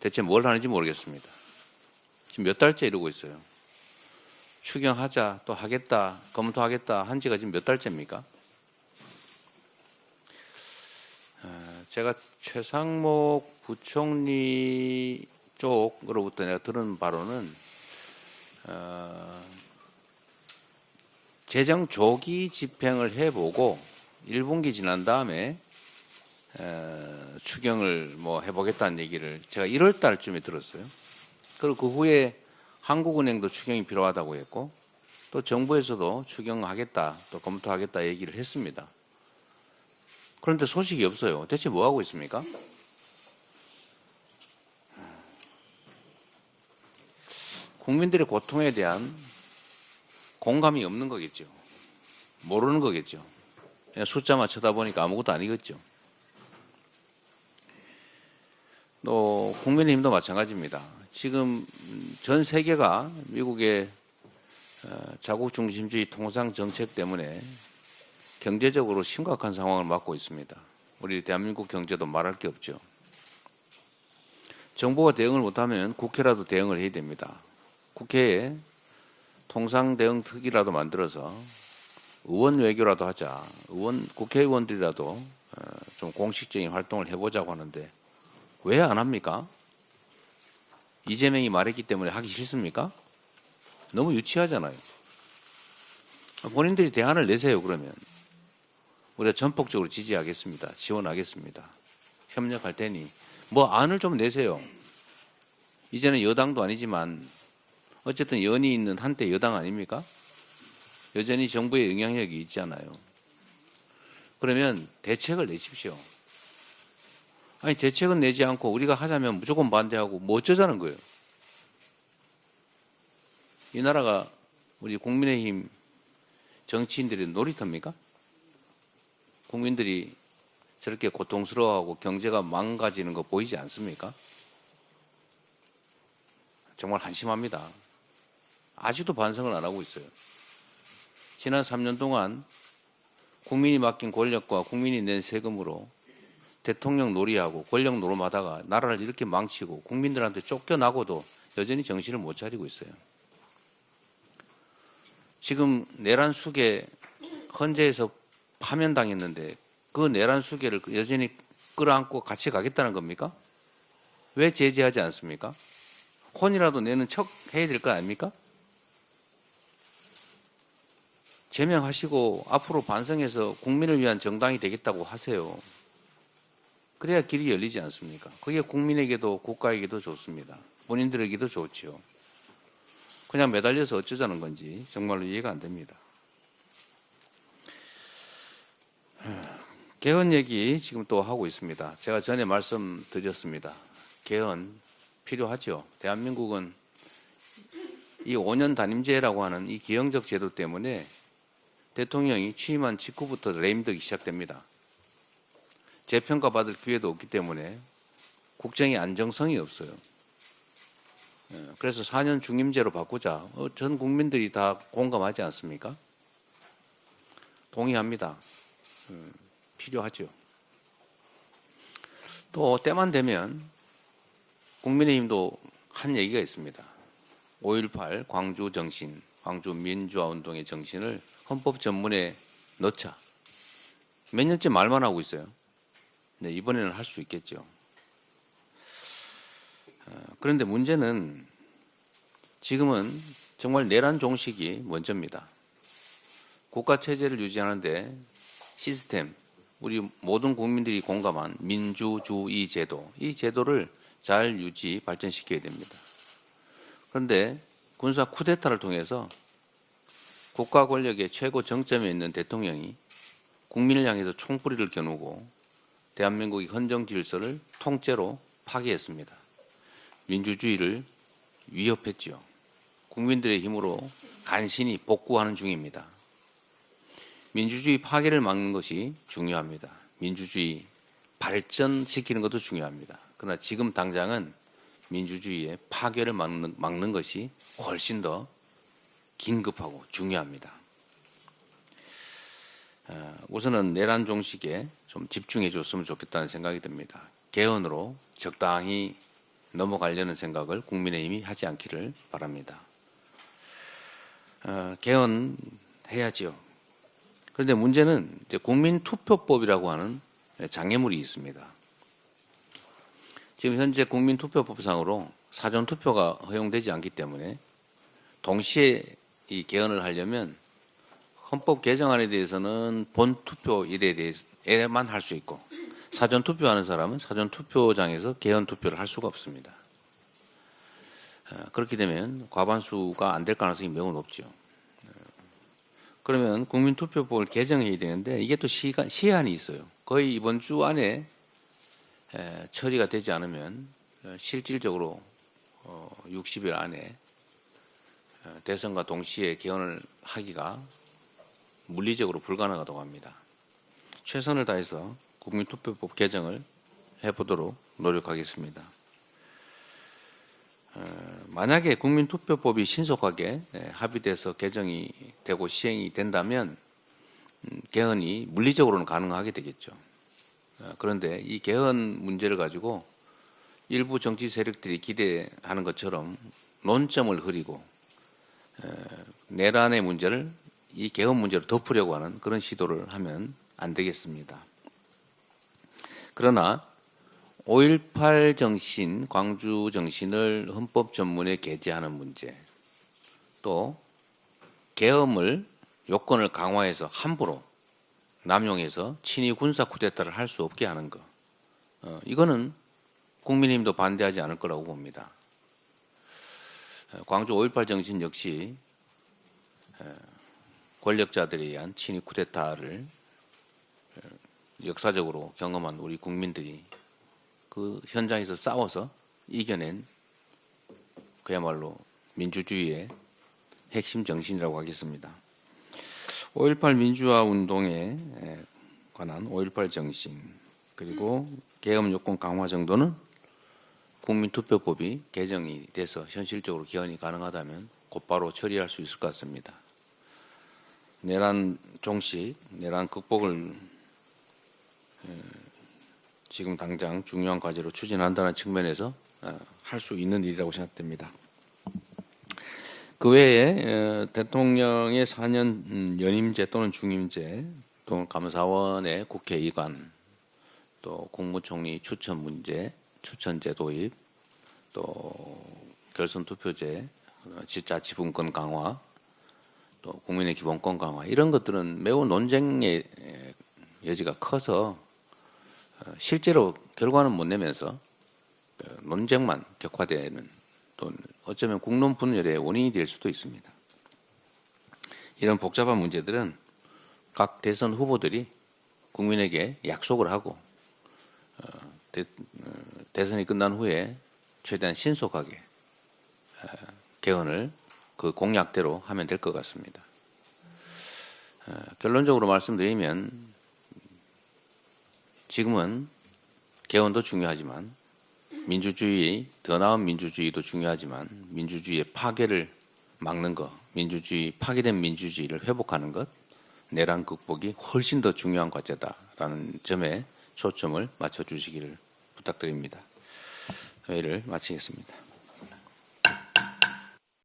대체 뭘 하는지 모르겠습니다. 지금 몇 달째 이러고 있어요. 추경하자, 또 하겠다, 검토하겠다 한 지가 지금 몇 달째입니까? 제가 최상목 부총리 쪽으로부터 내가 들은 바로는 재정 조기 집행을 해보고 1분기 지난 다음에 추경을 뭐 해보겠다는 얘기를 제가 1월 달쯤에 들었어요. 그리고 그 후에 한국은행도 추경이 필요하다고 했고 또 정부에서도 추경하겠다, 또 검토하겠다 얘기를 했습니다. 그런데 소식이 없어요. 대체 뭐 하고 있습니까? 국민들의 고통에 대한 공감이 없는 거겠죠. 모르는 거겠죠. 그냥 숫자만 쳐다보니까 아무것도 아니겠죠. 또 국민의힘도 마찬가지입니다. 지금 전 세계가 미국의 자국 중심주의 통상 정책 때문에 경제적으로 심각한 상황을 맞고 있습니다. 우리 대한민국 경제도 말할 게 없죠. 정부가 대응을 못하면 국회라도 대응을 해야 됩니다. 국회에 통상 대응 특위라도 만들어서 의원 외교라도 하자. 국회의원들이라도 좀 공식적인 활동을 해보자고 하는데 왜 안 합니까? 이재명이 말했기 때문에 하기 싫습니까? 너무 유치하잖아요. 본인들이 대안을 내세요. 그러면 우리가 전폭적으로 지지하겠습니다. 지원하겠습니다. 협력할 테니 뭐 안을 좀 내세요. 이제는 여당도 아니지만 어쨌든 연이 있는 한때 여당 아닙니까? 여전히 정부의 영향력이 있잖아요. 그러면 대책을 내십시오. 아니 대책은 내지 않고 우리가 하자면 무조건 반대하고 뭐 어쩌자는 거예요. 이 나라가 우리 국민의힘 정치인들의 놀이터입니까? 국민들이 저렇게 고통스러워하고 경제가 망가지는 거 보이지 않습니까? 정말 한심합니다. 아직도 반성을 안 하고 있어요. 지난 3년 동안 국민이 맡긴 권력과 국민이 낸 세금으로 대통령 놀이하고 권력 노름하다가 나라를 이렇게 망치고 국민들한테 쫓겨나고도 여전히 정신을 못 차리고 있어요. 지금 내란 수계 헌재에서 파면당했는데 그 내란 수계를 여전히 끌어안고 같이 가겠다는 겁니까? 왜 제재하지 않습니까? 혼이라도 내는 척 해야 될 거 아닙니까? 제명하시고 앞으로 반성해서 국민을 위한 정당이 되겠다고 하세요. 그래야 길이 열리지 않습니까? 그게 국민에게도 국가에게도 좋습니다. 본인들에게도 좋지요. 그냥 매달려서 어쩌자는 건지 정말로 이해가 안 됩니다. 개헌 얘기 지금 또 하고 있습니다. 제가 전에 말씀드렸습니다. 개헌 필요하죠. 대한민국은 이 5년 단임제라고 하는 이 기형적 제도 때문에 대통령이 취임한 직후부터 레임덕이 시작됩니다. 재평가받을 기회도 없기 때문에 국정의 안정성이 없어요. 그래서 4년 중임제로 바꾸자. 전 국민들이 다 공감하지 않습니까? 동의합니다. 필요하죠. 또 때만 되면 국민의힘도 한 얘기가 있습니다. 5.18 광주 정신, 광주 민주화 운동의 정신을 헌법 전문에 넣자. 몇 년째 말만 하고 있어요. 네, 이번에는 할 수 있겠죠. 그런데 문제는 지금은 정말 내란 종식이 먼저입니다. 국가 체제를 유지하는데 시스템, 우리 모든 국민들이 공감한 민주주의 제도, 이 제도를 잘 유지, 발전시켜야 됩니다. 그런데 군사 쿠데타를 통해서 국가 권력의 최고 정점에 있는 대통령이 국민을 향해서 총뿌리를 겨누고 대한민국의 헌정 질서를 통째로 파괴했습니다. 민주주의를 위협했죠. 국민들의 힘으로 간신히 복구하는 중입니다. 민주주의 파괴를 막는 것이 중요합니다. 민주주의 발전시키는 것도 중요합니다. 그러나 지금 당장은 민주주의의 파괴를 막는 것이 훨씬 더 긴급하고 중요합니다. 우선은 내란 종식에 좀 집중해 줬으면 좋겠다는 생각이 듭니다. 개헌으로 적당히 넘어가려는 생각을 국민의힘이 하지 않기를 바랍니다. 개헌해야지요. 그런데 문제는 이제 국민투표법이라고 하는 장애물이 있습니다. 지금 현재 국민투표법상으로 사전투표가 허용되지 않기 때문에 동시에 이 개헌을 하려면 헌법 개정안에 대해서는 본투표일에만 할 수 있고 사전투표하는 사람은 사전투표장에서 개헌투표를 할 수가 없습니다. 그렇게 되면 과반수가 안 될 가능성이 매우 높죠. 그러면 국민투표법을 개정해야 되는데 이게 또 시한이 있어요. 거의 이번 주 안에 처리가 되지 않으면 실질적으로 60일 안에 대선과 동시에 개헌을 하기가 물리적으로 불가능하다고 합니다. 최선을 다해서 국민투표법 개정을 해보도록 노력하겠습니다. 만약에 국민투표법이 신속하게 합의돼서 개정이 되고 시행이 된다면 개헌이 물리적으로는 가능하게 되겠죠. 그런데 이 개헌 문제를 가지고 일부 정치 세력들이 기대하는 것처럼 논점을 흐리고 내란의 문제를 이 개헌 문제로 덮으려고 하는 그런 시도를 하면 안 되겠습니다. 그러나 5.18 정신, 광주 정신을 헌법 전문에 게재하는 문제, 또 계엄을 요건을 강화해서 함부로 남용해서 친위 군사 쿠데타를 할 수 없게 하는 것, 이거는 국민의힘도 반대하지 않을 거라고 봅니다. 광주 5.18 정신 역시 권력자들에 의한 친위 쿠데타를 역사적으로 경험한 우리 국민들이 그 현장에서 싸워서 이겨낸 그야말로 민주주의의 핵심 정신이라고 하겠습니다. 5.18 민주화 운동에 관한 5.18 정신, 그리고 계엄 요건 강화 정도는 국민투표법이 개정이 돼서 현실적으로 개헌이 가능하다면 곧바로 처리할 수 있을 것 같습니다. 내란 종식, 내란 극복을 지금 당장 중요한 과제로 추진한다는 측면에서 할 수 있는 일이라고 생각됩니다. 그 외에 대통령의 4년 연임제 또는 중임제, 또 감사원의 국회의관, 또 국무총리 추천 문제, 추천제 도입, 또 결선투표제, 지자치분권 강화, 또 국민의 기본권 강화, 이런 것들은 매우 논쟁의 여지가 커서 실제로 결과는 못 내면서 논쟁만 격화되는, 또 어쩌면 국론 분열의 원인이 될 수도 있습니다. 이런 복잡한 문제들은 각 대선 후보들이 국민에게 약속을 하고 대선이 끝난 후에 최대한 신속하게 개헌을 그 공약대로 하면 될 것 같습니다. 결론적으로 말씀드리면 지금은 개헌도 중요하지만 민주주의, 더 나은 민주주의도 중요하지만 민주주의의 파괴를 막는 것, 파괴된 민주주의를 회복하는 것, 내란 극복이 훨씬 더 중요한 과제다라는 점에 초점을 맞춰주시기를 부탁드립니다. 회의를 마치겠습니다.